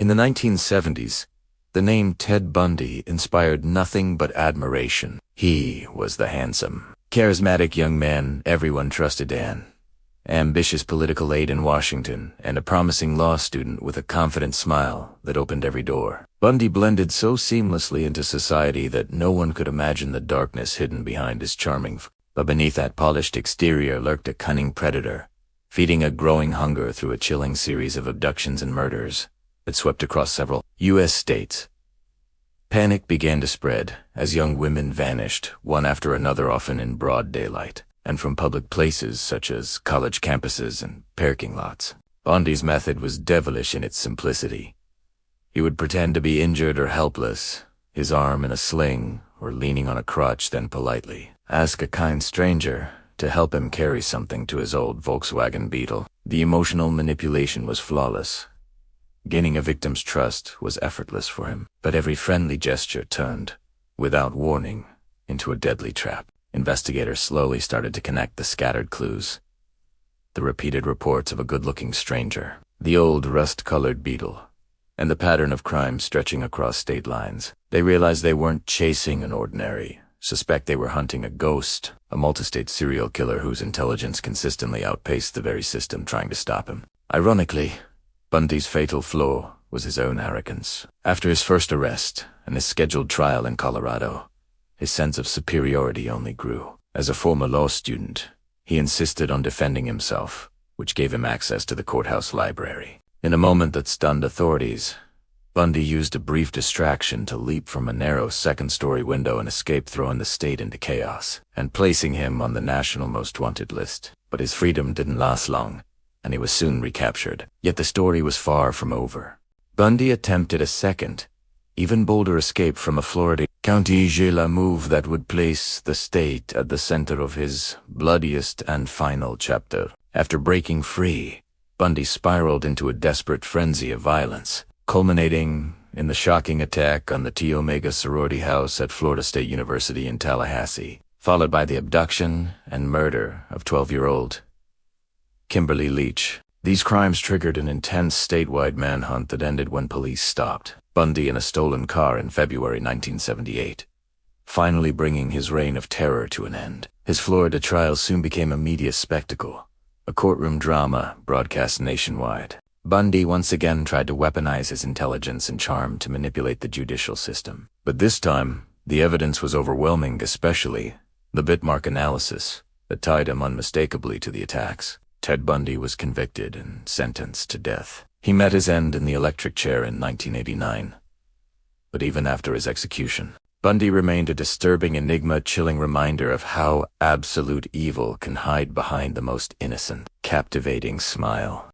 In the 1970s, the name Ted Bundy inspired nothing but admiration. He was the handsome, charismatic young man everyone trusted, an ambitious political aide in Washington, and a promising law student with a confident smile that opened every door. Bundy blended so seamlessly into society that no one could imagine the darkness hidden behind his charming but beneath that polished exterior lurked a cunning predator, feeding a growing hunger through a chilling series of abductions and murders that swept across several U.S. states. Panic began to spread as young women vanished, one after another, often in broad daylight, and from public places such as college campuses and parking lots. Bundy's method was devilish in its simplicity. He would pretend to be injured or helpless, his arm in a sling or leaning on a crutch, then politely ask a kind stranger to help him carry something to his old Volkswagen Beetle. The emotional manipulation was flawless. Gaining a victim's trust was effortless for him, but every friendly gesture turned, without warning, into a deadly trap. Investigators slowly started to connect the scattered clues. The repeated reports of a good-looking stranger, the old rust-colored Beetle, and the pattern of crime stretching across state lines. They realized they weren't chasing an ordinary suspect, they were hunting a ghost, a multi-state serial killer whose intelligence consistently outpaced the very system trying to stop him. Ironically, Bundy's fatal flaw was his own arrogance. After his first arrest and his scheduled trial in Colorado, his sense of superiority only grew. As a former law student, he insisted on defending himself, which gave him access to the courthouse library. In a moment that stunned authorities, Bundy used a brief distraction to leap from a narrow second-story window and escape, throwing the state into chaos and placing him on the national most wanted list. But his freedom didn't last long, and he was soon recaptured. Yet the story was far from over. Bundy attempted a second, even bolder escape from a Florida county jail, a move that would place the state at the center of his bloodiest and final chapter. After breaking free, Bundy spiraled into a desperate frenzy of violence, culminating in the shocking attack on the T Omega sorority house at Florida State University in Tallahassee, followed by the abduction and murder of 12-year-old Kimberly Leach. These crimes triggered an intense statewide manhunt that ended when police stopped Bundy in a stolen car in February 1978, finally bringing his reign of terror to an end. His Florida trial soon became a media spectacle, a courtroom drama broadcast nationwide. Bundy once again tried to weaponize his intelligence and charm to manipulate the judicial system. But this time, the evidence was overwhelming, especially the bitmark analysis that tied him unmistakably to the attacks. Ted Bundy was convicted and sentenced to death. He met his end in the electric chair in 1989. But even after his execution, Bundy remained a disturbing enigma, chilling reminder of how absolute evil can hide behind the most innocent, captivating smile.